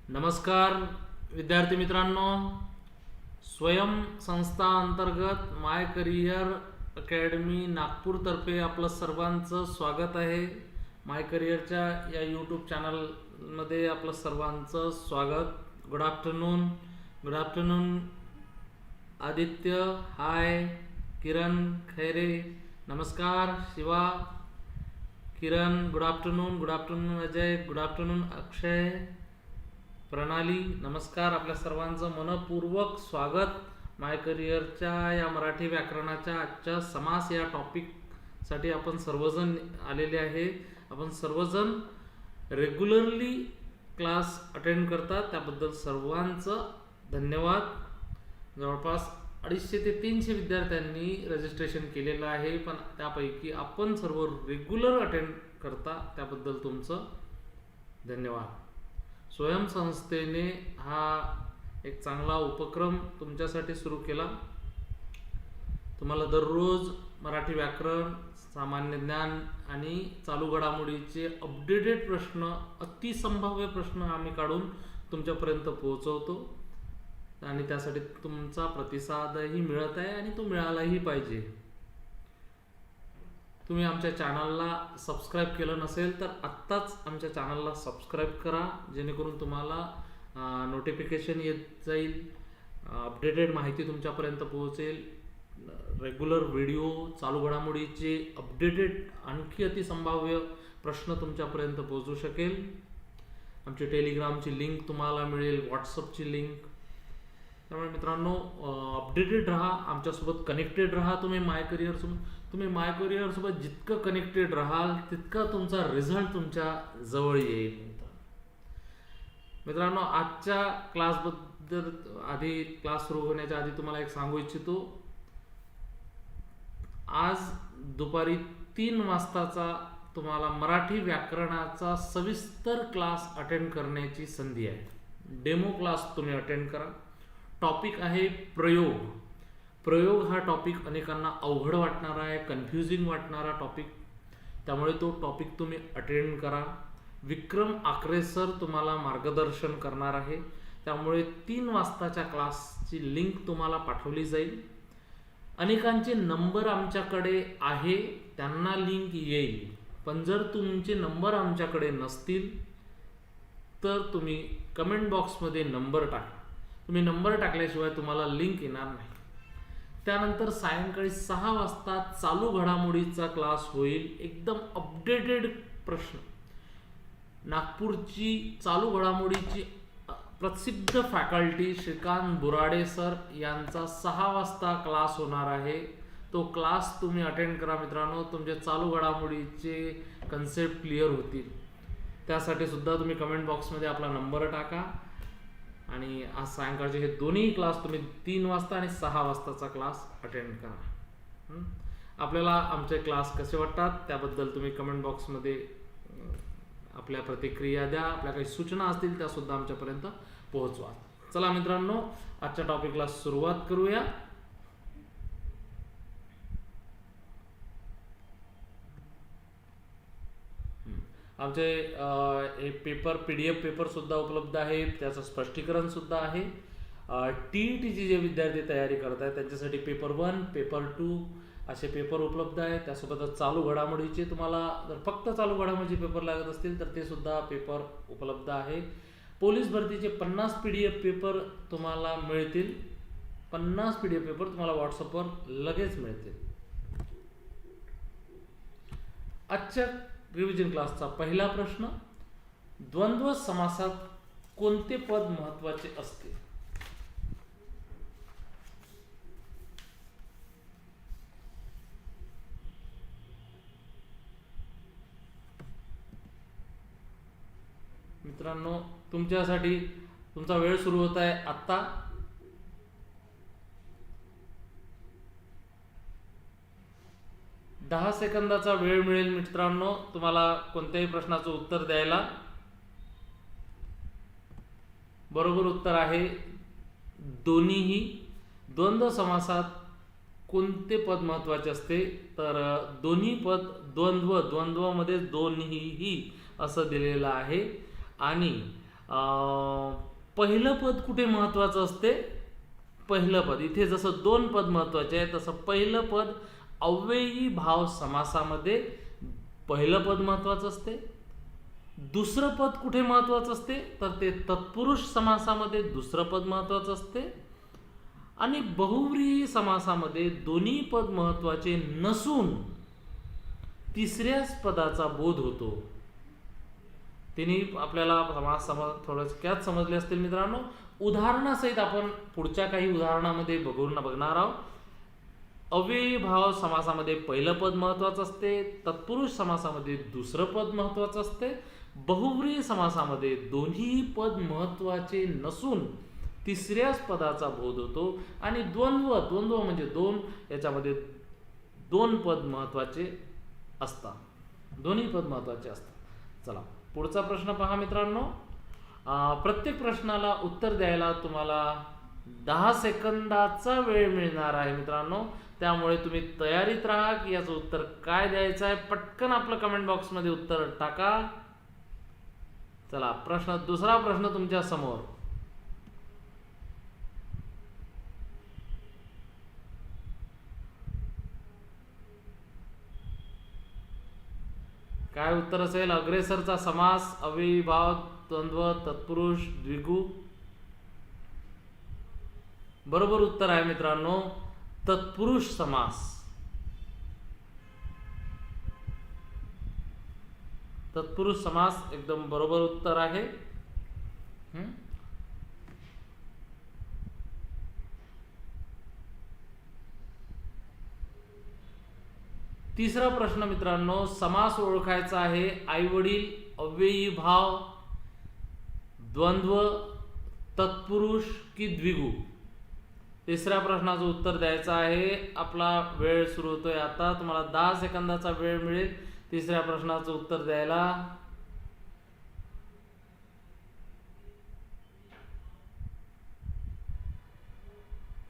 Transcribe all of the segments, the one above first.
नमस्कार विद्यार्थी मित्रांनो, स्वयं संस्था अंतर्गत माय करियर अकॅडमी नागपूरतर्फे आपलं सर्वांचं स्वागत आहे. माय करियरच्या या यूट्यूब चॅनलमध्ये आपलं सर्वांचं स्वागत. Good afternoon Aditya, hi. Kiran Khaire, नमस्कार. Shiva, Kiran, good afternoon Ajay, good afternoon Akshay, Pranali, नमस्कार. आपल्या सर्वांचं मनपूर्वक स्वागत. माय करियरच्या या मराठी व्याकरणाच्या आजच्या समास या टॉपिकसाठी आपण सर्वजण आलेले आहे. आपण सर्वजण रेग्युलरली क्लास अटेंड करतात, त्याबद्दल सर्वांचं धन्यवाद. जवळपास 250 ते 300 विद्यार्थ्यांनी रजिस्ट्रेशन केलेलं आहे, पण त्यापैकी आपण सर्व रेग्युलर अटेंड करता, त्याबद्दल तुमचं धन्यवाद. स्वयंसंस्थेने हा एक चांगला उपक्रम तुमच्यासाठी सुरू केला. तुम्हाला दररोज मराठी व्याकरण, सामान्य ज्ञान आणि चालू घडामोडीचे अपडेटेड प्रश्न, अतिसंभाव्य प्रश्न आम्ही काढून तुमच्यापर्यंत पोहोचवतो आणि त्यासाठी तुमचा प्रतिसादही मिळत आहे आणि तो मिळालाही पाहिजे. तुम्ही आमच्या चॅनलला सबस्क्राईब केलं नसेल तर आत्ताच आमच्या चॅनलला सबस्क्राईब करा, जेणेकरून तुम्हाला नोटिफिकेशन येत जाईल, अपडेटेड माहिती तुमच्यापर्यंत पोहोचेल, रेग्युलर व्हिडिओ, चालू घडामोडीचे अपडेटेड आणखी अतिसंभाव्य प्रश्न तुमच्यापर्यंत पोहोचू शकेल. आमची टेलिग्रामची लिंक तुम्हाला मिळेल, व्हॉट्सअपची लिंक. त्यामुळे मित्रांनो, अपडेटेड राहा, आमच्यासोबत कनेक्टेड राहा. तुम्ही माय करियरसोबत जितकं कनेक्टेड राहाल तितका तुमचा रिझल्ट तुमच्या जवळ येईल. मित्रांनो, आजच्या क्लासबद्दल क्लास सुरू होण्याच्या आधी तुम्हाला एक सांगू इच्छितो. आज दुपारी 3 वाजताचा तुम्हाला मराठी व्याकरणाचा सविस्तर क्लास अटेंड करण्याची संधी आहे. डेमो क्लास तुम्ही अटेंड करा. टॉपिक आहे प्रयोग हा टॉपिक अनेकांना अवघड वाटणारा आहे, कन्फ्युजिंग वाटणारा टॉपिक, त्यामुळे तो टॉपिक तुम्ही अटेंड करा. विक्रम आकरे सर तुम्हाला मार्गदर्शन करणार आहे, त्यामुळे 3 वाजताच्या क्लासची लिंक तुम्हाला पाठवली जाईल. अनेकांचे नंबर आमच्याकडे आहे, त्यांना लिंक येईल, पण जर तुमचे नंबर आमच्याकडे नसतील तर तुम्ही कमेंट बॉक्समध्ये नंबर टाका. तुम्ही नंबर टाकल्याशिवाय तुम्हाला लिंक येणार नाही. त्यानंतर सायंकाळी 6 वाजता चालू घडामोडीचा क्लास होईल. एकदम अपडेटेड प्रश्न, नागपूरची चालू घडामोडीची प्रसिद्ध फॅकल्टी श्रीकांत बुराडे सर यांचा 6 वाजता क्लास होणार आहे. तो क्लास तुम्ही अटेंड करा मित्रांनो, तुमचे चालू घडामोडीचे कन्सेप्ट क्लिअर होतील. त्यासाठी सुद्धा तुम्ही कमेंट बॉक्समध्ये आपला नंबर टाका. आणि आज सायंकाळचे हे दोन्ही क्लास तुम्ही 3 वाजता आणि 6 वाजताचा क्लास अटेंड करा. आपल्याला आमचे क्लास कसे वाटतात त्याबद्दल तुम्ही कमेंट बॉक्समध्ये आपल्या प्रतिक्रिया द्या. आपल्या काही सूचना असतील त्यासुद्धा आमच्यापर्यंत पोहोचवा. चला मित्रांनो, आजच्या टॉपिकला सुरुवात करूया. आमचे हे पेपर PDF पेपर सुद्धा उपलब्ध आहे, त्याचं स्पष्टीकरण सुद्धा आहे. TETची जे विद्यार्थी तयारी करत आहेत त्यांच्यासाठी पेपर 1, पेपर 2 असे पेपर उपलब्ध आहेत. त्यासोबतच चालू घडामोडीचे, तुम्हाला जर फक्त चालू घडामोडीचे पेपर लागत असतील तर ते सुद्धा पेपर उपलब्ध आहे. पोलीस भरतीचे 50 PDF पेपर तुम्हाला मिळतील. 50 PDF पेपर तुम्हाला व्हॉट्सअपवर लगेच मिळतील. आजच्या रिव्हिजन क्लासचा पहिला प्रश्न, द्वंद्व समासात कोणते पद महत्वाचे असते? मित्रांनो, तुमच्यासाठी तुमचा वेळ सुरू होत आहे आत्ता. दहा सेकंदाचा वेळ मिळेल मित्रांनो तुम्हाला कोणत्याही प्रश्नाचं उत्तर द्यायला. बरोबर उत्तर आहे दोन्हीही. द्वंद्व समासात कोणते पद महत्वाचे असते? तर दोन्ही पद द्वंद्वमध्ये दोन्हीही असं दिलेलं आहे. आणि पहिलं पद कुठे महत्त्वाचं असते? पहिलं पद इथे जसं दोन पद महत्त्वाचे आहे तसं पहिलं पद अव्ययी भाव समासामध्ये पहिलं पद महत्त्वाचं असते. दुसरं पद कुठे महत्त्वाचं असते तर ते तत्पुरुष समासामध्ये दुसरं पद महत्त्वाचं असते. आणि बहुव्रीही समासामध्ये दोन्ही पद महत्त्वाचे नसून तिसऱ्याच पदाचा बोध होतो. तिन्ही आपल्याला समास थोडक्यात समजले असतील मित्रांनो. उदाहरणासहित आपण पुढच्या काही उदाहरणामध्ये बघणार आहोत. अव्ययी भाव समासामध्ये पहिलं पद महत्त्वाचं असते, तत्पुरुष समासामध्ये दुसरं पद महत्त्वाचं असते, बहुव्रीही समासामध्ये दोन्ही पद महत्त्वाचे नसून तिसऱ्याच पदाचा बोध होतो. आणि द्वंद्व म्हणजे दोन, याच्यामध्ये दोन पद महत्त्वाचे असतात, दोन्ही पद महत्त्वाचे असतात. चला पुढचा प्रश्न पहा मित्रांनो. प्रत्येक प्रश्नाला उत्तर द्यायला तुम्हाला 10 सेकंदाचा वेळ मिळणार आहे मित्रांनो. त्यामुळे तुम्ही तयारीत राहा की याचं उत्तर काय द्यायचं आहे. पटकन आपलं कमेंट बॉक्समध्ये उत्तर टाका. चला दुसरा प्रश्न तुमच्या समोर. काय उत्तर असेल? अग्रेसरचा समास, अव्ययी भाव, द्वंद्व, तत्पुरुष, द्विगु. बरोबर उत्तर आहे मित्रांनो तत्पुरुष समास. तत्पुरुष समास एकदम बरोबर उत्तर आहे. तिसरा प्रश्न मित्रांनो, समास ओळखायचा आहे. आई वडील, अव्ययी भाव, द्वंद्व, तत्पुरुष की द्विगु. तिसऱ्या प्रश्नाचं उत्तर द्यायचं आहे. आपला वेळ सुरू होतोय आता. तुम्हाला 10 सेकंदाचा वेळ मिळेल तिसऱ्या प्रश्नाचं उत्तर द्यायला.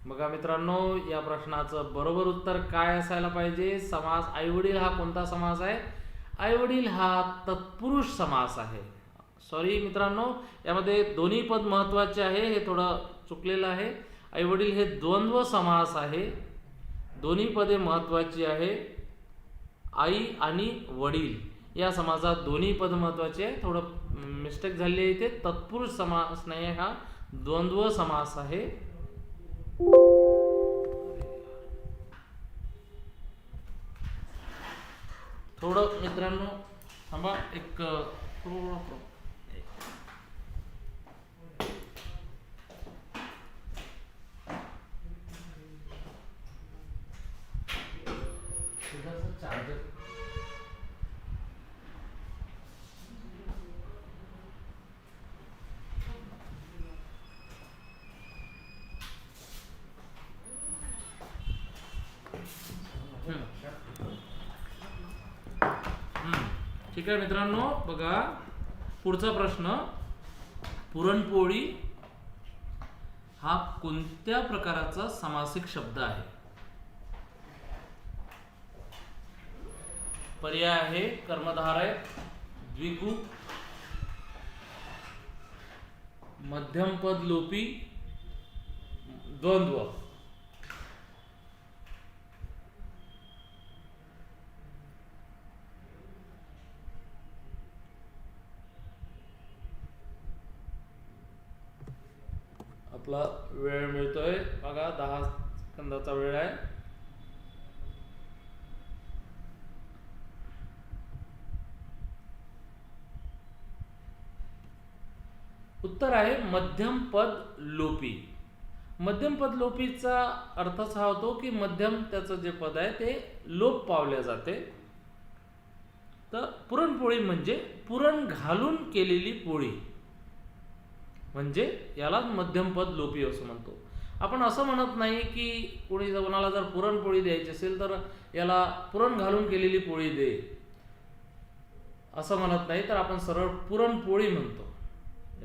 बघा मित्रांनो, या प्रश्नाचं बरोबर उत्तर काय असायला पाहिजे? समास आई वडील हा कोणता समास आहे? आई वडील हा तत्पुरुष समास आहे. सॉरी मित्रांनो, यामध्ये दोन्ही पद महत्त्वाचे आहे, हे थोडं चुकलेलं आहे. आई वडील हे द्वंद्व समास आहे. दोन्ही पदे महत्त्वाची आहे. आई आणि वडील या समासात दोन्ही पद महत्त्वाचे आहे. थोडं मिस्टेक झाली आहे इथे. तत्पुरुष समास नाही, हा द्वंद्व समास आहे. थोडं मित्रांनो थांबा, एक थोडं चार्जर. ठीक आहे मित्रांनो, बघा पुढचा प्रश्न. पुरणपोळी हा कोणत्या प्रकारचा समासिक शब्द आहे? पर्याय आहे कर्मधारय, द्विगु, मध्यम पद लोपी, द्वंद्व. आपला वेळ मिळतोय बघा, 10 सेकंदाचा वेळ आहे. उत्तर आहे मध्यम पद लोपी. मध्यम पद लोपीचा अर्थ असा होतो की मध्यम त्याचं जे पद आहे ते लोप पावले जाते. तर पुरणपोळी म्हणजे पुरण घालून केलेली पोळी, म्हणजे याला मध्यम पद लोपी असं म्हणतो. आपण असं म्हणत नाही की कोणाला जर पुरणपोळी द्यायची असेल तर याला पुरण घालून केलेली पोळी दे असं म्हणत नाही, तर आपण सरळ पुरणपोळी म्हणतो.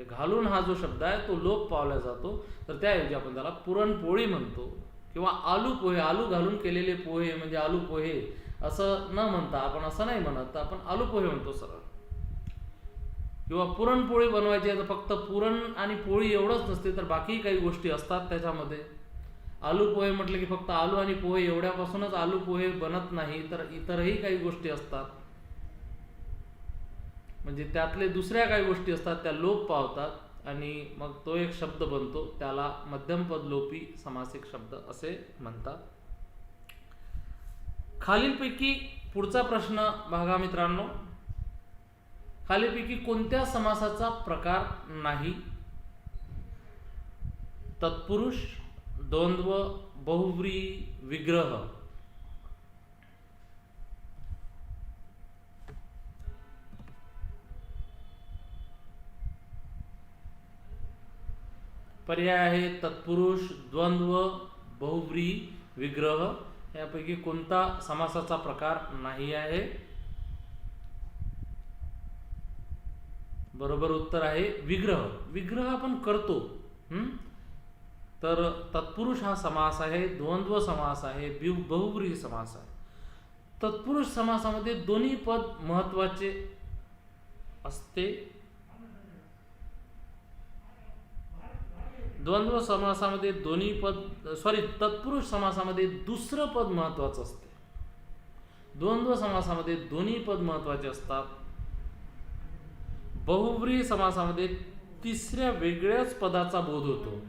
घालून हा जो शब्द आहे तो लोप पावला जातो, तर त्याऐवजी आपण त्याला पुरणपोळी म्हणतो. किंवा आलू पोहे, आलू घालून केलेले पोहे म्हणजे आलू पोहे असं न म्हणता आपण असं नाही म्हणत, आपण आलू पोहे म्हणतो सरळ. किंवा पुरणपोळी बनवायची आहे तर फक्त पुरण आणि पोळी एवढंच नसते, तर बाकी काही गोष्टी असतात त्याच्यामध्ये. आलू पोहे म्हटलं की फक्त आलू आणि पोहे एवढ्यापासूनच आलू पोहे बनत नाही, तर इतरही काही गोष्टी असतात. म्हणजे त्यातले दुसऱ्या काही गोष्टी असतात त्या लोप पावतात आणि मग तो एक शब्द बनतो, त्याला मध्यमपद लोपी समासिक शब्द असे म्हणतात. खालीलपैकी पुढचा प्रश्न बघा मित्रांनो, खालीलपैकी कोणत्या समासाचा प्रकार नाही? तत्पुरुष, द्वंद्व, बहुव्रीही, विग्रह. पर्याय आहे तत्पुरुष, द्वंद्व, बहुव्रीही, विग्रह. यापैकी कोणता समासाचा प्रकार नाही आहे? बरोबर उत्तर आहे विग्रह. विग्रह आपण करतो. तर तत्पुरुष हा समास आहे, द्वंद्व समास आहे, बहुव्रीही समास आहे. तत्पुरुष समासामध्ये दोन्ही पद महत्वाचे असते. द्वंद्व समासामध्ये तत्पुरुष समासामध्ये दुसरं पद महत्वाचं असते. द्वंद्व समासामध्ये दोन्ही पद महत्वाचे असतात. बहुव्रीही समासामध्ये तिसऱ्या वेगळ्याच पदाचा बोध होतो.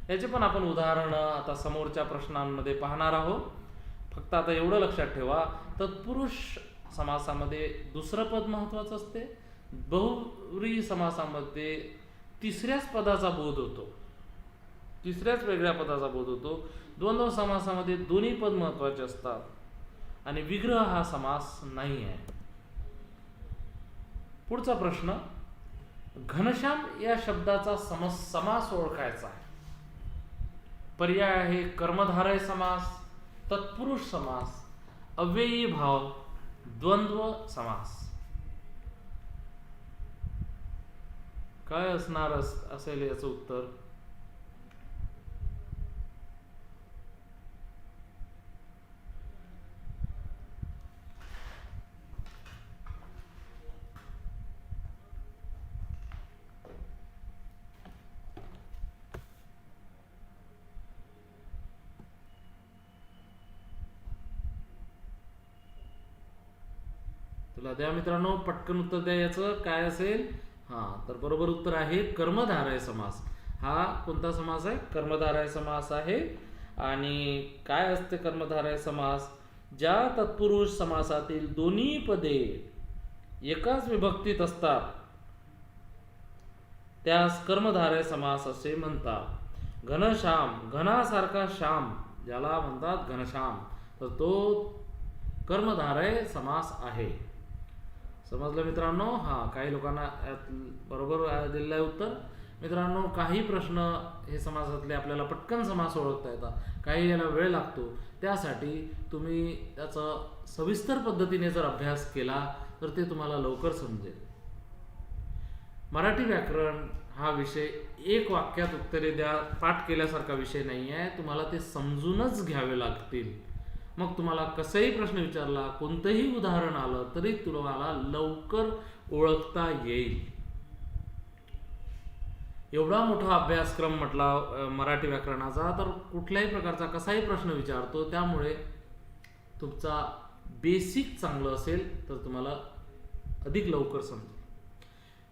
याचे पण आपण उदाहरण आता समोरच्या प्रश्नांमध्ये पाहणार आहोत. फक्त आता एवढं लक्षात ठेवा, तत्पुरुष समासामध्ये दुसरं पद महत्वाचं असते, बहुव्रीही समासामध्ये तिसऱ्याच पदाचा बोध होतो, तिसऱ्याच वेगळ्या पदाचा बोध होतो. द्वंद्व समासामध्ये दोन्ही पद महत्वाचे असतात आणि विग्रह हा समास नाही आहे. पुढचा प्रश्न, घनश्याम या शब्दाचा समास ओळखायचा आहे. पर्याय आहे कर्मधारय समास, तत्पुरुष समास, अव्ययी भाव, द्वंद्व समास. काय असणार असेल याचं उत्तर? तुला द्या मित्रांनो, पटकन उत्तर द्या. याचं काय असेल? तर बरोबर उत्तर आहे कर्मधारय समास. हा कोणता समास आहे? कर्मधारय समास आहे. आणि काय असते कर्मधारय समास? ज्या तत्पुरुष समासातील दोन्ही पदे एकाच विभक्तीत असतात त्यास कर्मधारय समास असे म्हणतात. घनश्याम, घनासारखा श्याम ज्याला म्हणतात घनश्याम, तर तो कर्मधारय समास आहे. समजलं मित्रांनो? काही लोकांना बरोबर दिलेलं आहे उत्तर. मित्रांनो, काही प्रश्न हे समासातले आपल्याला पटकन समास ओळखता येतात, काही याला वेळ लागतो. त्यासाठी तुम्ही त्याचं सविस्तर पद्धतीने जर अभ्यास केला तर ते तुम्हाला लवकर समजेल. मराठी व्याकरण हा विषय एक वाक्यात उत्तरे द्या पाठ केल्यासारखा विषय नाही आहे. तुम्हाला ते समजूनच घ्यावे लागतील. मग तुम्हाला कसंही प्रश्न विचारला, कोणतंही उदाहरण आलं तरी तुम्हाला लवकर ओळखता येईल. एवढा मोठा अभ्यासक्रम म्हटला मराठी व्याकरणाचा, तर कुठल्याही प्रकारचा कसाही प्रश्न विचारतो, त्यामुळे तुमचा बेसिक चांगलं असेल तर तुम्हाला अधिक लवकर समजेल.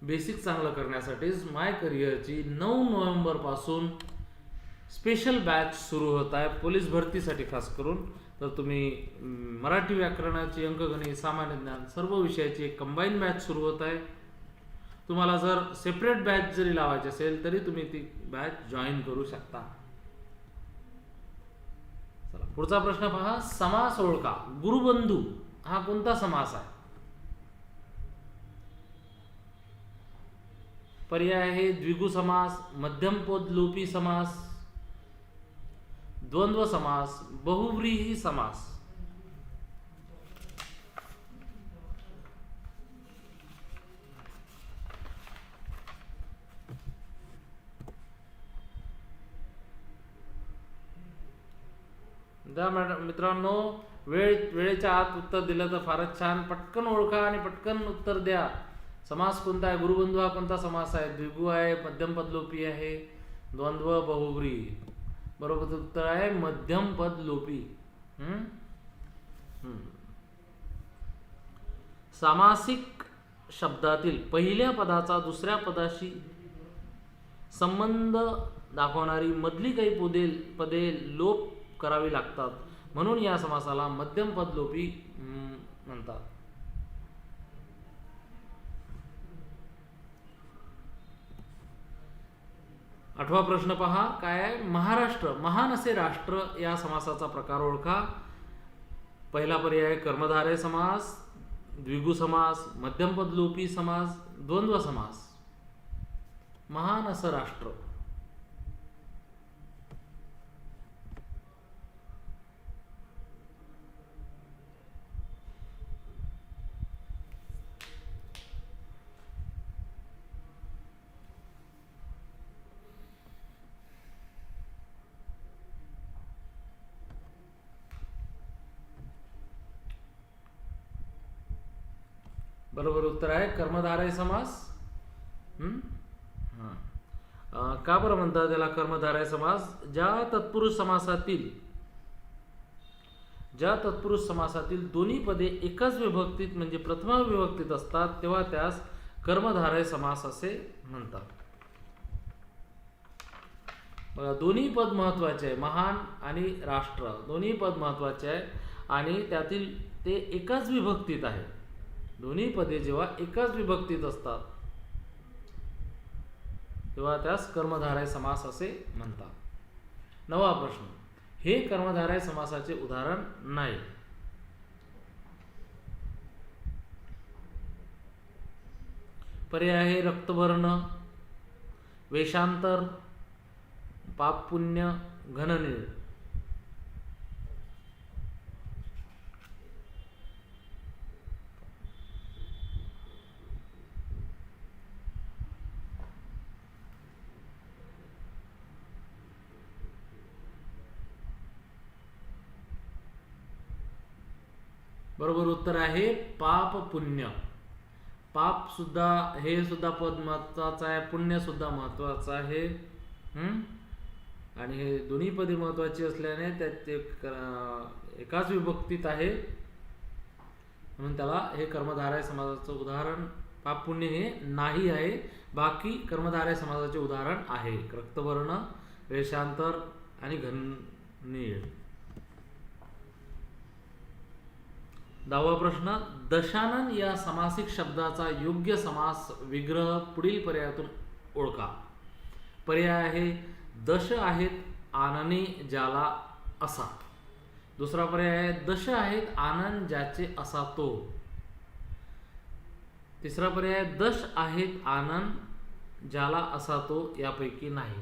बेसिक चांगलं करण्यासाठीच माय करिअरची 9 नोव्हेंबरपासून स्पेशल बॅच सुरू होत आहे पोलीस भरतीसाठी खास करून. तर तुम्ही मराठी व्याकरणाची, अंकगणित, सामान्य ज्ञान सर्व विषयाची एक कंबाईन बॅच सुरू होत आहे. तुम्हाला जर सेपरेट बॅच जरी लावायची असेल तरी तुम्ही ती बॅच जॉईन करू शकता. चला पुढचा प्रश्न पहा. समास ओळखा. गुरुबंधू हा कोणता समास आहे? पर्याय आहे द्विगु समास, मध्यमपद लोपी समास, द्वंद्व समास, बहुव्रीही समास. द्या मित्रांनो, वेळेच्या आत उत्तर दिलं तर फारच छान. पटकन ओळखा आणि पटकन उत्तर द्या. समास कोणता आहे? गुरुबंधू हा कोणता समास आहे? द्विगु आहे, मध्यम पद लोपी आहे, द्वंद्व, बहुव्रीही. बरोबर उत्तर आहे मध्यम पद लोपी. सामासिक शब्दातील पहिल्या पदाचा दुसऱ्या पदाशी संबंध दाखवणारी मधली काही पदे लोप करावी लागतात, म्हणून या समासाला मध्यम पद लोपी म्हणतात. आठवा प्रश्न पहा काय आहे? महाराष्ट्र महान असे राष्ट्र या समासाचा प्रकार ओळखा. पहिला पर्याय कर्मधारय समास, द्विगु समास, मध्यम पद लोपी समास, द्वंद्व समास. महान असं राष्ट्र. बरोबर उत्तर आहे कर्मधारय समास. का बरं म्हणतात त्याला कर्मधारय समास? ज्या तत्पुरुष समासातील दोन्ही पदे एकाच विभक्तीत म्हणजे प्रथमा विभक्तीत असतात तेव्हा त्यास कर्मधारय समास असे म्हणतात. बघा दोन्ही पद महत्वाचे आहे, महान आणि राष्ट्र दोन्ही पद महत्वाचे आहे आणि त्यातील ते एकाच विभक्तीत आहे. दोन्ही पदे जेव्हा एकाच विभक्तीत असतात तेव्हा त्यास कर्मधारय समास असे म्हणतात. नववा प्रश्न, हे कर्मधारय समासाचे उदाहरण नाही. पर्याय आहे रक्तवर्ण, वेशांतर, पाप पुण्य, घननीळ. बरोबर उत्तर आहे पाप पुण्य. पाप सुद्धा हे सुद्धा पद महत्वाचं आहे, पुण्य सुद्धा महत्वाचं आहे. आणि हे दोन्ही पदे महत्वाची असल्याने त्यात ते एकाच विभक्तीत आहे म्हणून त्याला हे कर्मधारय समासाचं उदाहरण. पाप पुण्य हे नाही आहे, बाकी कर्मधारय समासाचे उदाहरण आहे. रक्तवर्ण, वेशांतर आणि घननीळ. 10वा प्रश्न, दशानन या समासिक शब्दाचा योग्य समास विग्रह पुढील पर्यायातून ओळखा. पर्याय आहे दश आहेत आनने ज्याला असा. दुसरा पर्याय आहे दश आहेत आनन ज्याचे असा तो. तिसरा पर्याय दश आहेत आनन ज्याला असा तो यापैकी नाही.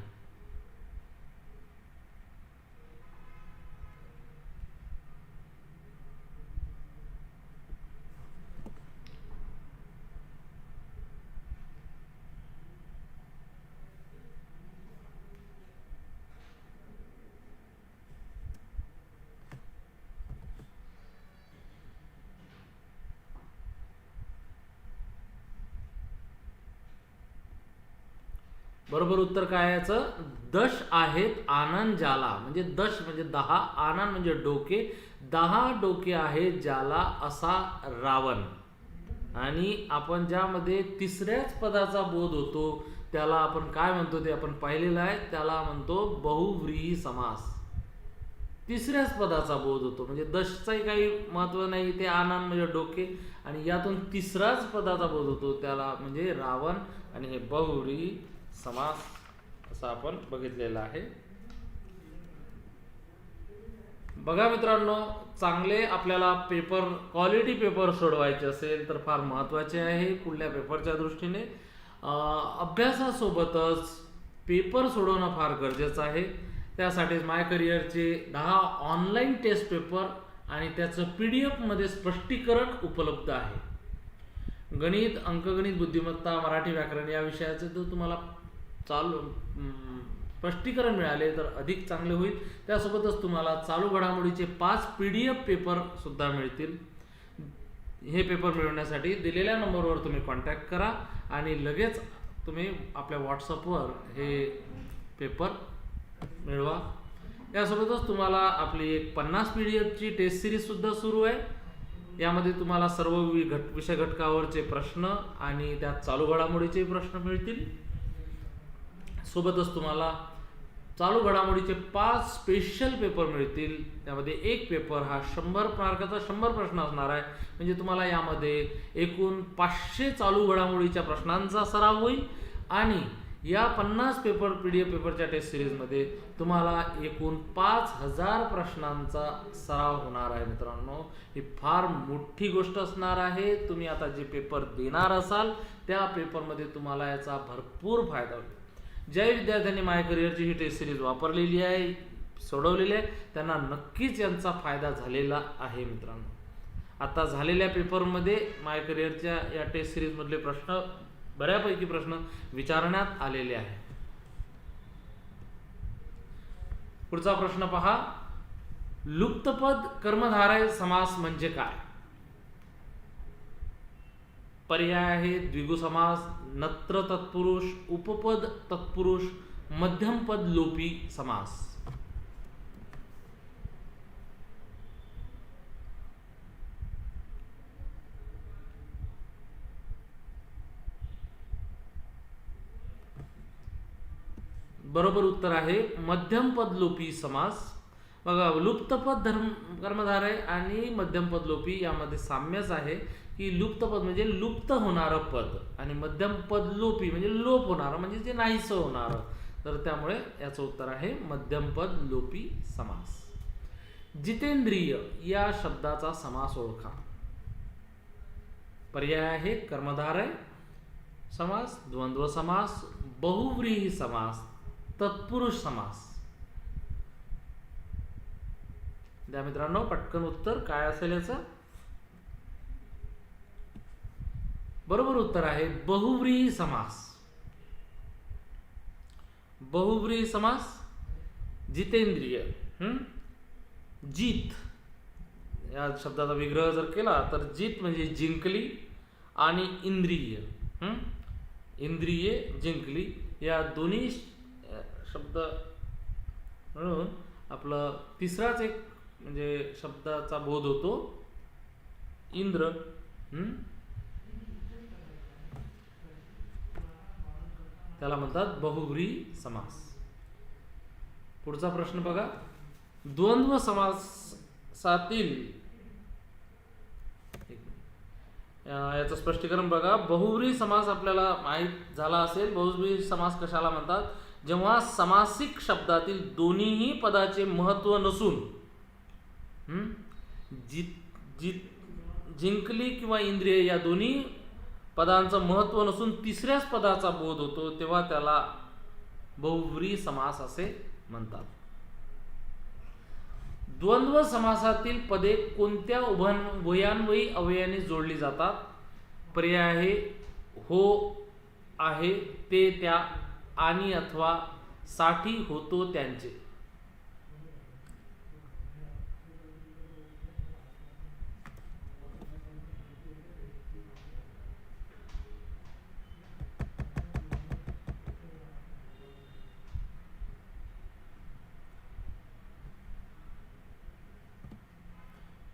बरोबर उत्तर काय याचं? दश आहेत आनन ज्याला, म्हणजे दश म्हणजे 10, आनन म्हणजे डोके. 10 डोके आहेत ज्याला असा रावण. आणि आपण ज्यामध्ये तिसऱ्याच पदाचा बोध होतो त्याला आपण काय म्हणतो ते आपण पाहिलेलं आहे, त्याला म्हणतो बहुव्रीही समास. तिसऱ्याच पदाचा बोध होतो म्हणजे दशचाही काही महत्व नाही, ते आनन म्हणजे डोके आणि यातून तिसराच पदाचा बोध होतो त्याला म्हणजे रावण. आणि हे बहुव्रीही समास असं आपण बघितलेलं आहे. बघा मित्रांनो, चांगले आपल्याला पेपर क्वालिटी पेपर सोडवायचे असेल तर फार महत्त्वाचे आहे पुढल्या पेपरच्या दृष्टीने. अभ्यासासोबतच पेपर सोडवणं फार गरजेचं आहे. त्यासाठीच माय करिअरचे 10 ऑनलाईन टेस्ट पेपर आणि त्याचं PDF मध्ये स्पष्टीकरण उपलब्ध आहे. गणित, अंकगणित, बुद्धिमत्ता, मराठी व्याकरण या विषयाचे जर तुम्हाला स्पष्टीकरण मिळाले तर अधिक चांगले होईल. त्यासोबतच तुम्हाला चालू घडामोडीचे 5 PDF पेपर सुद्धा मिळतील. हे पेपर मिळवण्यासाठी दिलेल्या नंबरवर तुम्ही कॉन्टॅक्ट करा आणि लगेच तुम्ही आपल्या व्हॉट्सअपवर हे पेपर मिळवा. यासोबतच तुम्हाला आपली एक 50 PDF टेस्ट सिरीजसुद्धा सुरू आहे. यामध्ये तुम्हाला सर्व विषय घटकावरचे प्रश्न आणि त्यात चालू घडामोडीचे प्रश्न मिळतील. सोबतच तुम्हाला चालू घडामोडीचे 5 स्पेशल पेपर मिळतील. त्यामध्ये एक पेपर हा 100 मार्काचा 100 प्रश्न असणार आहे. म्हणजे तुम्हाला यामध्ये एकूण 500 चालू घडामोडीच्या प्रश्नांचा सराव होईल आणि या 50 PDF पेपरच्या टेस्ट सिरीजमध्ये तुम्हाला एकूण 5000 प्रश्नांचा सराव होणार आहे. मित्रांनो, ही फार मोठी गोष्ट असणार आहे. तुम्ही आता जे पेपर देणार असाल त्या पेपरमध्ये तुम्हाला याचा भरपूर फायदा होईल. ज्या विद्यार्थ्यांनी माय करिअरची ही टेस्ट सिरीज वापरलेली आहे, सोडवलेली आहे, त्यांना नक्कीच यांचा फायदा झालेला आहे. मित्रांनो, आता झालेल्या पेपरमध्ये माय करिअरच्या या टेस्ट सिरीजमधले प्रश्न बऱ्यापैकी प्रश्न विचारण्यात आलेले आहे. पुढचा प्रश्न पहा. लुप्तपद कर्मधारय समास म्हणजे काय? पर्याय आहे द्विगु समास, नत्र तत्पुरुष, उपपद तत्पुरुष, मध्यमपद लोपी समास. बरोबर उत्तर आहे मध्यमपद लोपी समास. बघा, लुप्तपद कर्मधारय आणि मध्यमपद लोपी यामध्ये साम्यच आहे की लुप्तपद म्हणजे लुप्त होणारं पद आणि मध्यमपद लोपी म्हणजे लोप होणारं म्हणजे जे नाहीसं होणारं. तर त्यामुळे याचं उत्तर आहे मध्यमपद लोपी समास. जितेंद्रिय या शब्दाचा समास ओळखा. पर्याय आहे कर्मधारय समास, द्वंद्व समास, बहुव्रीही समास, तत्पुरुष समास. द्या मित्रांनो पटकन उत्तर काय असेल याचं. बरोबर उत्तर आहे बहुव्रीही समास. बहुव्रीही समास. जितेंद्रिय, जीत या शब्दाचा विग्रह जर केला तर जीत म्हणजे जिंकली आणि इंद्रिय, इंद्रिये जिंकली, या दोन्ही शब्द मिळून आपलं तिसराच एक म्हणजे शब्दाचा बोध होतो इंद्र. त्याला म्हणतात बहुव्रीही समास. पुढचा प्रश्न बघा. द्वंद्व समासातील याचं स्पष्टीकरण बघा. बहुव्रीही समास आपल्याला माहीत झाला असेल. बहुव्रीही समास कशाला म्हणतात? जेव्हा समासिक शब्दातील दोन्हीही पदाचे महत्त्व नसून जिंकली किंवा इंद्रिय या दोन्ही पदांचं महत्त्व नसून तिसऱ्याच पदाचा बोध होतो तेव्हा त्याला बहुव्रीही समास असे म्हणतात. द्वंद्व समासातील पदे कोणत्या उभयान्वयी अवयवांनी जोडली जातात? पर्याय आहे हो, आहे, ते, त्या, आणि, अथवा, साठी, होतो, त्यांचे.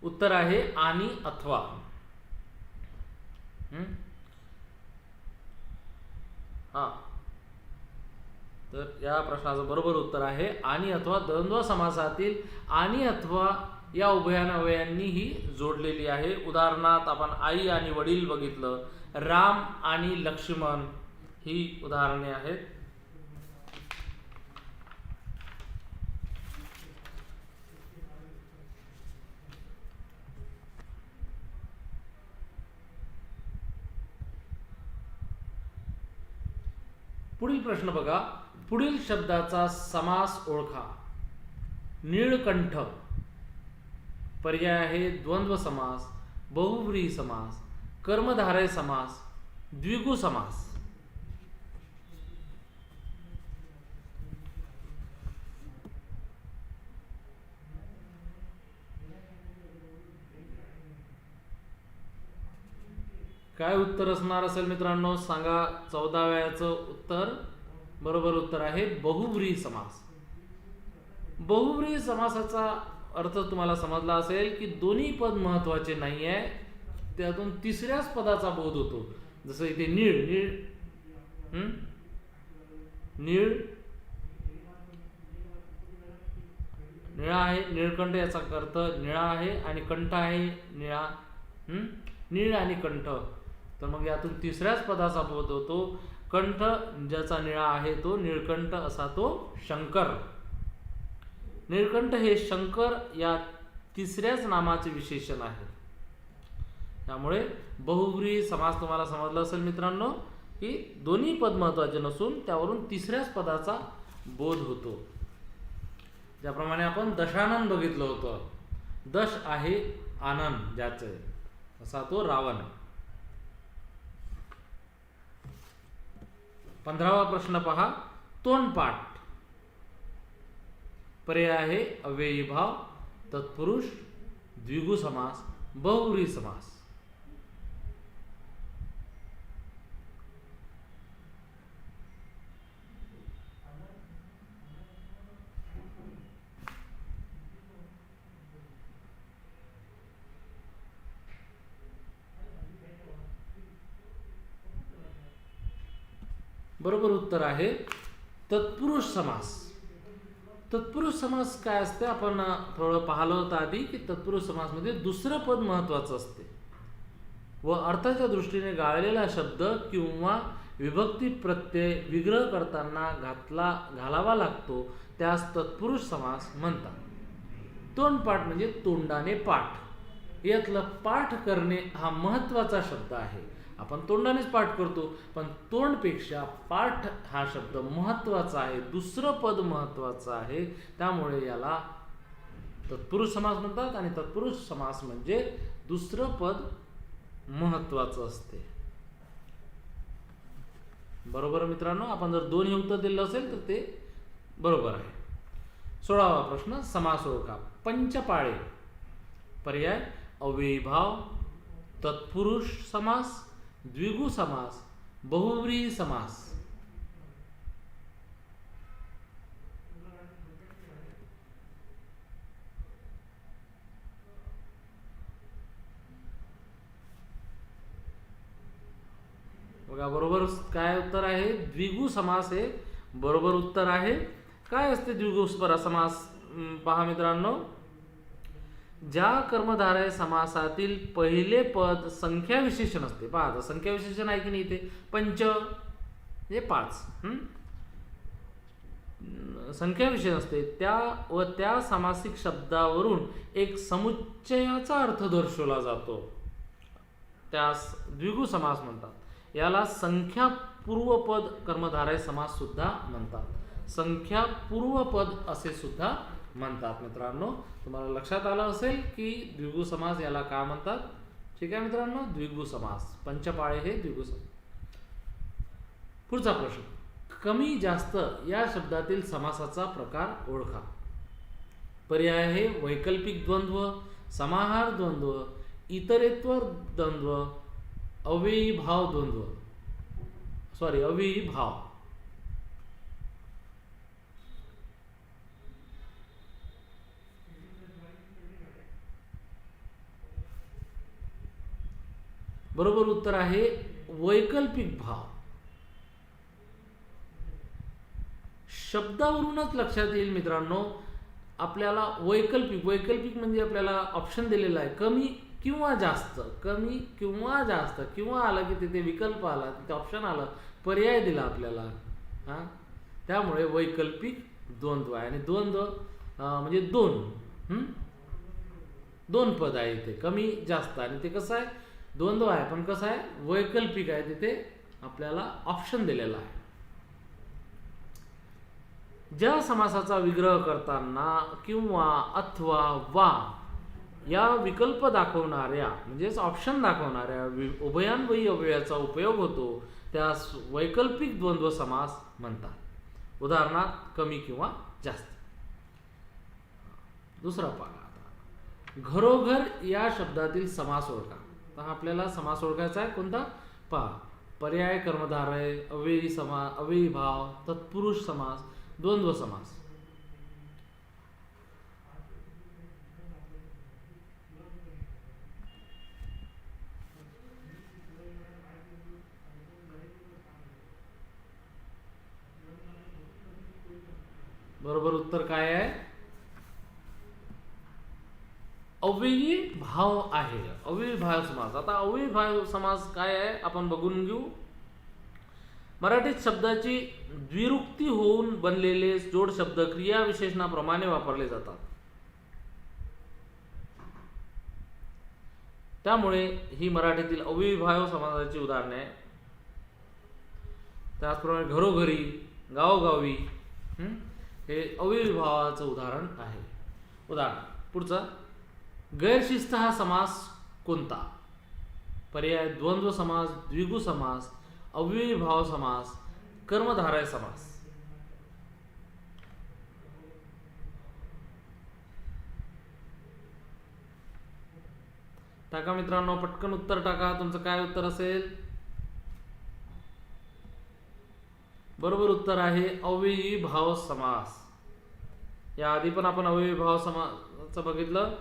उत्तर आहे आणि, अथवा. हा, तर या प्रश्नाचं बरोबर उत्तर आहे आणि, अथवा. द्वंद्व समासातील आणि, अथवा या उभयान्वयांनी ही जोडलेली आहे. उदाहरणार्थ आपण आई आणि वडील बघितलं, राम आणि लक्ष्मण ही उदाहरणे आहेत. पुढील प्रश्न बघा. पुढील शब्दाचा समास ओळखा. नीळकंठ. पर्याय आहे द्वंद्व समास, बहुव्रीही समास, कर्मधारय समास, द्विगु समास. काय उत्तर असणार असेल मित्रांनो सांगा? 14व्याचं उत्तर, बरोबर उत्तर आहे बहुव्रीही समास. बहुव्रीही समासाचा अर्थ तुम्हाला समजला असेल की दोन्ही पद महत्वाचे नाही आहे, त्यातून तिसऱ्याच पदाचा बोध होतो. जसं इथे नीळ, नीळ नीळ निळा आहे, नीळकंठ याचा अर्थ निळा आहे आणि कंठ आहे निळा, नीळ आणि कंठ. तर मग यातून तिसऱ्याच पदाचा बोध होतो. कंठ ज्याचा निळा आहे तो नीळकंठ असा तो शंकर. नीळकंठ हे शंकर या तिसऱ्याच नामाचे विशेषण आहे. त्यामुळे बहुव्रीही समास तुम्हाला समजला असेल मित्रांनो की दोन्ही पद महत्वाचे नसून त्यावरून तिसऱ्याच पदाचा बोध होतो. ज्याप्रमाणे आपण दशानन बघितलं होतं, दश आहे आनंद ज्याचे, असा तो रावण. 15वा प्रश्न पहा, तोंडपाठ. पर्याय आहे अव्ययी भाव, तत्पुरुष, द्विगु समास, बहुव्रीही समास. बरोबर उत्तर आहे तत्पुरुष समास. तत्पुरुष समास काय असते आपण थोडं पाहिलं होतं आधी की तत्पुरुष समासमध्ये दुसरं पद महत्वाचं असते व अर्थाच्या दृष्टीने गाळलेला शब्द किंवा विभक्ती प्रत्यय विग्रह करताना घालावा लागतो, त्यास तत्पुरुष समास म्हणतात. तोंडपाठ म्हणजे तोंडाने पाठ. यातलं पाठ करणे हा महत्वाचा शब्द आहे. आपण तोंडानेच पाठ करतो, पण तोंडपेक्षा पाठ हा शब्द महत्वाचा आहे, दुसरं पद महत्वाचं आहे. त्यामुळे याला तत्पुरुष समास म्हणतात आणि तत्पुरुष समास म्हणजे दुसरं पद महत्वाचं असते. बरोबर मित्रांनो, आपण जर दोन्ही उत्तर दिलं असेल तर ते बरोबर आहे. 16वा प्रश्न, समास ओळखा. पंचपाळे. पर्याय अव्ययी भाव, तत्पुरुष समास, द्विगु समास, बहुव्रीही समास. बघा बरोबर काय उत्तर आहे, द्विगु समास हे बरोबर उत्तर आहे. काय असते द्विगु समास? पहा मित्रांनो, ज्या कर्मधारय समासातील पहिले पद संख्या विशेषण असते. पहा संख्या विशेषण आहे की नाही इथे, पंच हे 5 संख्या विशेषण असते, त्या सामासिक शब्दावरून एक समुच्चयाचा अर्थ दर्शवला जातो, त्यास द्विगु समास म्हणतात. याला संख्या पूर्वपद कर्मधारय समास सुद्धा म्हणतात. संख्या पूर्वपद असे सुद्धा म्हणतात. मित्रांनो तुम्हाला लक्षात आलं असेल की द्विगु समास याला काय म्हणतात. ठीक आहे मित्रांनो, द्विगु समास. पंचपाळे हे द्विगु समास. पुढचा प्रश्न, कमी जास्त या शब्दातील समासाचा प्रकार ओळखा. पर्याय आहे वैकल्पिक द्वंद्व, समाहार द्वंद्व, इतरेत्व द्वंद्व, अव्ययी भाव द्वंद्व. अव्ययी भाव. बरोबर उत्तर आहे वैकल्पिक भाव. शब्दावरूनच लक्षात येईल मित्रांनो आपल्याला. वैकल्पिक म्हणजे आपल्याला ऑप्शन दिलेला आहे, कमी किंवा जास्त, कमी किंवा जास्त, किंवा आलं की तिथे विकल्प आला, तिथे ऑप्शन आलं, पर्याय दिला आपल्याला. त्यामुळे वैकल्पिक द्वंद्व आहे. आणि द्वंद्व म्हणजे दोन पद आहे इथे, कमी जास्त. आणि ते कसं आहे, द्वंद्व आहे पण कसं आहे, वैकल्पिक आहे, तिथे आपल्याला ऑप्शन दिलेला आहे. ज्या समासाचा विग्रह करताना किंवा अथवा वा या विकल्प दाखवणाऱ्या म्हणजेच ऑप्शन दाखवणाऱ्या उभयान्वयी अव्ययाचा उपयोग होतो, त्यास वैकल्पिक द्वंद्व समास म्हणतात. उदाहरणार्थ कमी किंवा जास्त. दुसरा पाहा आता, घरोघर या शब्दातील समास ओळखा. तर हा आपल्याला समास ओळखायचा आहे. कोणता? पहा, पर्याय कर्मधारय, अव्ययी समास, अव्ययी भाव, तत्पुरुष समास, द्वंद्व समास. बरोबर उत्तर काय आहे? अव्ययी भाव आहे. अव्ययी भाव समास. आता अव्ययी भाव समास काय आहे आपण बघून घेऊ. मराठीत शब्दाची द्विरुक्ती होऊन बनलेले जोड शब्द क्रिया विशेषणाप्रमाणे वापरले जातात. त्यामुळे ही मराठीतील अव्ययी भाव समासाची उदाहरणे आहे. त्याचप्रमाणे घरोघरी, गावोगावी हे अव्ययी भावाचं उदाहरण आहे. उदाहरण पुढचा, गैरशिस्त हा समास कोणता? पर्याय द्वंद्व समास, द्विगु समास, अव्ययी भाव समास, कर्मधारय समास. टाका मित्रांनो, पटकन उत्तर टाका. तुमचं काय उत्तर असेल? बरोबर उत्तर आहे अव्ययी भाव समास. याआधी पण आपण अव्ययी भाव समासाचं बघितलं.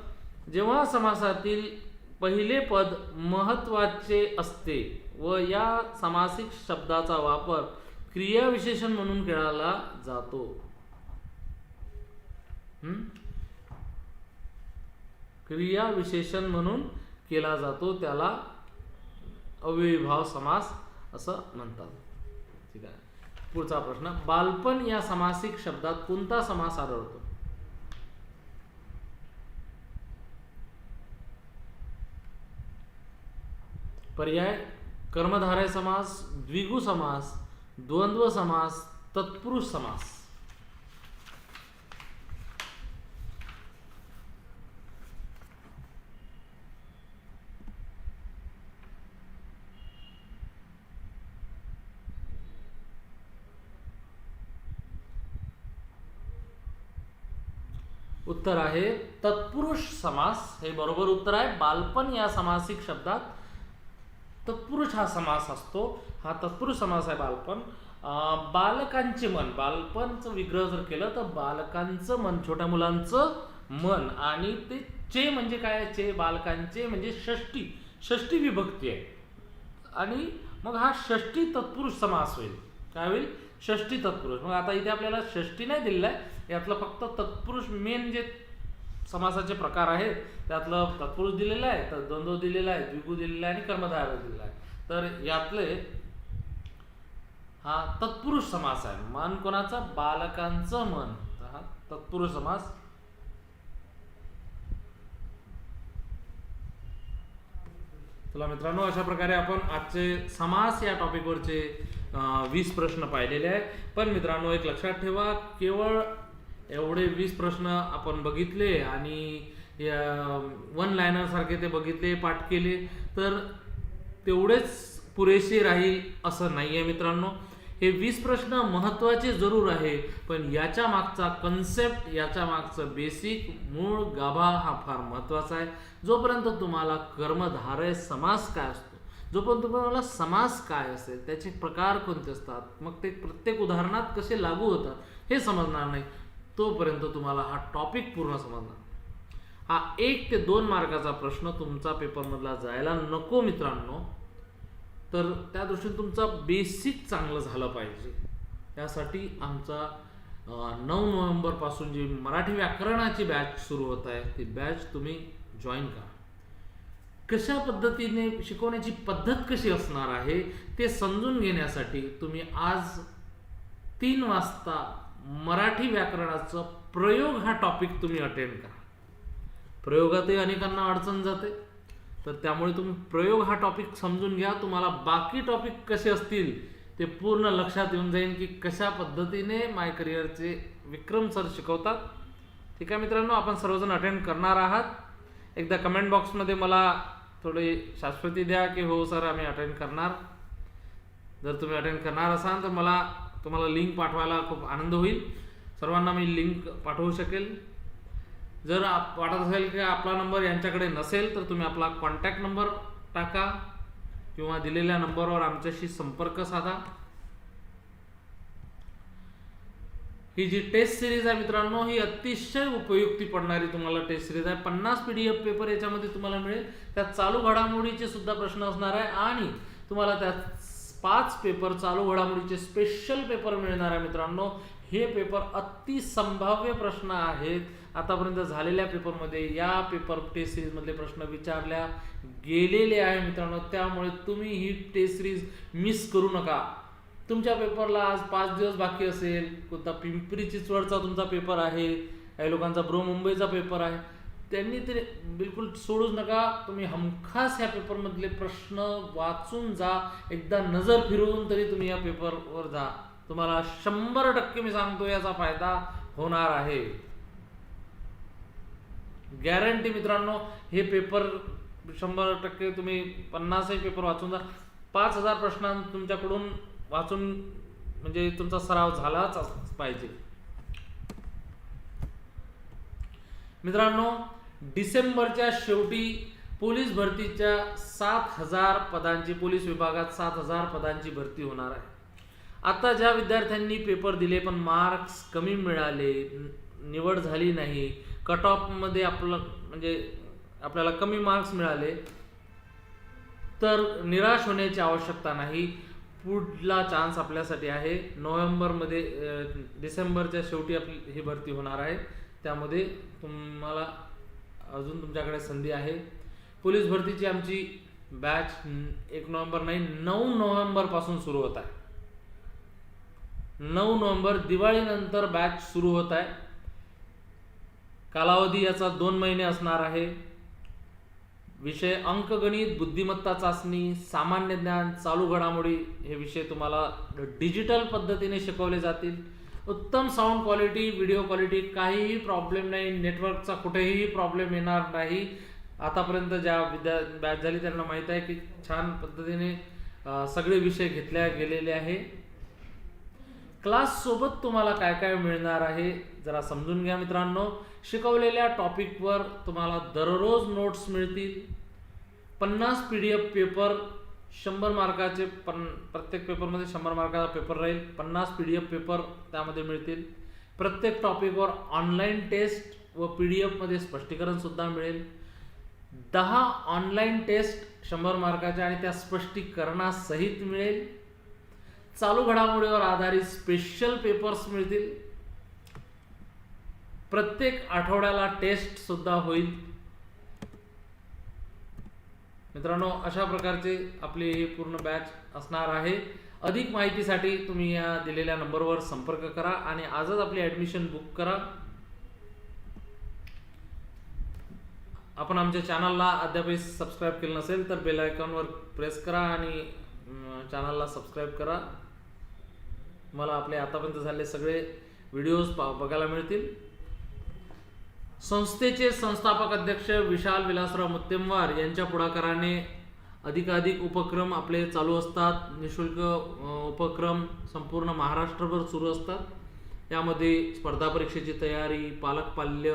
जेव्हा समासातील पहिले पद महत्वाचे असते व या समासिक शब्दाचा वापर क्रियाविशेषण म्हणून केला जातो. क्रियाविशेषण म्हणून केला जातो त्याला अव्ययी भाव समास असं म्हणतात. ठीक आहे. पुढचा प्रश्न, बालपण या समासिक शब्दात कोणता समास आढळतो? पर्याय कर्मधारय समास, द्विगु समास, द्वंद्व समास, तत्पुरुष समास. उत्तर आहे तत्पुरुष समास. हे बरोबर उत्तर आहे. बालपण या समासिक शब्दात तत्पुरुष हा समास असतो. हा तत्पुरुष समास आहे बालपण. बालकांचे मन, बालपणचं विग्रह जर केलं तर बालकांचं मन, छोट्या मुलांचं मन, आणि ते चे म्हणजे काय? चे बालकांचे म्हणजे षष्टी विभक्ती आहे. आणि मग हा षष्टी तत्पुरुष समास होईल. काय होईल? षष्टी तत्पुरुष. मग आता इथे आपल्याला षष्टी नाही दिलेला आहे, यातलं फक्त तत्पुरुष मेन जे समासाचे प्रकार आहेत त्यातलं तत्पुरुष दिलेलं आहे, तर द्वंद्व दिलेला आहे, द्विगु दिलेला आहे आणि कर्मधारय दिलेला आहे. तर यातले हा तत्पुरुष समास आहे. मन कोणाचा? बालकांचं मन. हा तत्पुरुष समास. चला मित्रांनो, अशा प्रकारे आपण आजचे समास या टॉपिकवरचे 20 प्रश्न पाहिलेले आहे. पण मित्रांनो, एक लक्षात ठेवा, केवळ एवढे 20 प्रश्न आपण बघितले आणि वन लायनर सारखे ते बघितले, पाठ केले तर तेवढेच पुरेसे राहील असं नाही आहे मित्रांनो. हे 20 प्रश्न महत्त्वाचे जरूर आहे, पण याच्या मागचा कन्सेप्ट, याच्या मागचं बेसिक मूळ गाभा हा फार महत्त्वाचा आहे. जोपर्यंत तुम्हाला कर्मधारय समास काय असतो, जोपर्यंत तुम्हाला समास काय असेल, त्याचे प्रकार कोणते असतात, मग ते प्रत्येक उदाहरणात कसे लागू होतात हे समजणार नाही, तोपर्यंत तुम्हाला हा टॉपिक पूर्ण समजणार. हा 1 ते 2 मार्काचा प्रश्न तुमचा पेपरमधला जायला नको मित्रांनो. तर त्या दृष्टीने तुमचा बेसिक चांगलं झालं पाहिजे. त्यासाठी आमचा 9 नोव्हेंबरपासून जी मराठी व्याकरणाची बॅच सुरू होत आहे, ती बॅच तुम्ही जॉईन करा. कशा पद्धतीने शिकवण्याची पद्धत कशी असणार आहे ते समजून घेण्यासाठी तुम्ही आज 3 वाजता मराठी व्याकरणाचं प्रयोग हा टॉपिक तुम्ही अटेंड करा. प्रयोगातही अनेकांना अडचण जाते, तर त्यामुळे तुम्ही प्रयोग हा टॉपिक समजून घ्या. तुम्हाला बाकी टॉपिक कसे असतील ते पूर्ण लक्षात येऊन जाईल की कशा पद्धतीने माय करिअरचे विक्रम सर शिकवतात. ठीक आहे मित्रांनो, आपण सर्वजण अटेंड करणार आहात. एकदा कमेंट बॉक्समध्ये मला थोडी शाश्वती द्या की हो सर आम्ही अटेंड करणार. जर तुम्ही अटेंड करणार असाल तर मला तुम्हाला लिंक पाठवायला खूप आनंद होईल. सर्वांना मी लिंक पाठवू शकेल. जर वाटत असेल की आपला नंबर यांच्याकडे नसेल तर तुम्ही आपला कॉन्टॅक्ट नंबर टाका किंवा दिलेल्या नंबरवर आमच्याशी संपर्क साधा. ही जी टेस्ट सिरीज आहे मित्रांनो, ही अतिशय उपयुक्ती पडणारी तुम्हाला टेस्ट सिरीज आहे. 50 PDF पेपर याच्यामध्ये तुम्हाला मिळेल. त्यात चालू घडामोडीचे सुद्धा प्रश्न असणार आहे आणि तुम्हाला त्यात 5 पेपर चालू घडामोडीचे स्पेशल पेपर मिळणार आहे मित्रांनो. हे पेपर अतिसंभाव्य प्रश्न आहेत. आतापर्यंत झालेल्या पेपरमध्ये या पेपर टेस्ट सिरीज मधले प्रश्न विचारल्या गेलेले आहे मित्रांनो. त्यामुळे तुम्ही ही टेस्ट सिरीज मिस करू नका. तुमच्या पेपरला आज 5 दिवस बाकी असेल, कोणता पिंपरी चिंचवडचा तुमचा पेपर आहे, काही लोकांचा मुंबईचा पेपर आहे, त्यांनी ते बिलकुल सोडूच नका. तुम्ही हमखास ह्या पेपरमधले प्रश्न वाचून जा. एकदा नजर फिरवून तरी तुम्ही या पेपरवर जा. तुम्हाला 100% मी सांगतो याचा फायदा होणार आहे. गॅरंटी मित्रांनो. हे पेपर 100% तुम्ही 50 पेपर वाचून जा. 5000 प्रश्न तुमच्याकडून वाचून म्हणजे तुमचा सराव झालाच पाहिजे. मित्रांनो, डिसेंबरच्या शेवटी पोलीस भरतीच्या 7000 पदांची, पोलीस विभागात 7000 पदांची भरती होणार आहे. आता ज्या विद्यार्थ्यांनी पेपर दिले पण मार्क्स कमी मिळाले, निवड झाली नाही, कट ऑफ मध्ये आपल्याला कमी मार्क्स मिळाले, तर निराश होण्याची आवश्यकता नाही. पुढला चान्स आपल्यासाठी आहे. डिसेंबरच्या शेवटी आपली ही भरती होणार आहे. त्यामध्ये तुम्हाला अजून तुमच्याकडे संधी आहे. पोलीस भरतीची आमची बॅच 1 नोव्हेंबर नाही 9 नोव्हेंबर पासून सुरू होत आहे. 9 नोव्हेंबर दिवाळीनंतर बॅच सुरू होत आहे. कालावधी याचा 2 महिने असणार आहे. विषय अंकगणित, बुद्धिमत्ता चाचणी, सामान्य ज्ञान, चालू घडामोडी हे विषय तुम्हाला डिजिटल पद्धतीने शिकवले जातील. उत्तम साऊंड क्वालिटी, व्हिडिओ क्वालिटी, काहीही प्रॉब्लेम नाही. नेटवर्कचा कुठेही प्रॉब्लेम येणार नाही. आतापर्यंत ज्या बॅच झाली त्यांना माहीत आहे की छान पद्धतीने सगळे विषय घेतले गेलेले आहे. क्लास सोबत तुम्हाला काय काय मिळणार आहे जरा समजून घ्या मित्रांनो. शिकवलेल्या टॉपिकवर तुम्हाला दररोज नोट्स मिळतील. 50 PDF पेपर, 100 मार्काचे, प्रत्येक पेपरमध्ये 100 मार्काचा पेपर राहील. 50 PDF पेपर त्यामध्ये मिळतील. प्रत्येक टॉपिकवर ऑनलाईन टेस्ट व PDF मध्ये स्पष्टीकरण सुद्धा मिळेल. 10 ऑनलाईन टेस्ट 100 मार्काच्या आणि त्या स्पष्टीकरणासहित मिळेल. चालू घडामोडीवर आधारित स्पेशल पेपर्स मिळतील. प्रत्येक आठवड्याला टेस्ट सुद्धा होईल. मित्रांनो, अशा प्रकारचे आपली ही पूर्ण बॅच असणार आहे. अधिक माहितीसाठी तुम्ही या दिलेल्या नंबरवर संपर्क करा आणि आजच आपली ॲडमिशन बुक करा. आपण आमच्या चॅनलला अद्यापही सबस्क्राईब केलं नसेल तर बेल आयकॉनवर प्रेस करा आणि चॅनलला सबस्क्राईब करा. मला आपले आतापर्यंत झालेले सगळे व्हिडिओज बघायला मिळतील. संस्थेचे संस्थापक अध्यक्ष विशाल विलासराव मुत्तेमवार यांच्या पुढाकाराने अधिकाधिक उपक्रम आपले चालू असतात. निशुल्क उपक्रम संपूर्ण महाराष्ट्रभर सुरू असतात. यामध्ये स्पर्धा परीक्षेची तयारी, पालक-पाल्य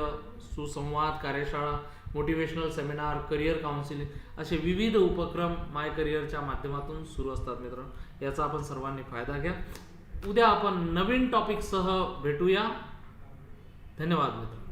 सुसंवाद कार्यशाळा, मोटिवेशनल सेमिनार, करिअर काउन्सिलिंग असे विविध उपक्रम माय करिअरच्या माध्यमातून सुरू असतात. मित्रांनो, याचा आपण सर्वांनी फायदा घ्या. उद्या आपण नवीन टॉपिकसह भेटूया. धन्यवाद मित्र.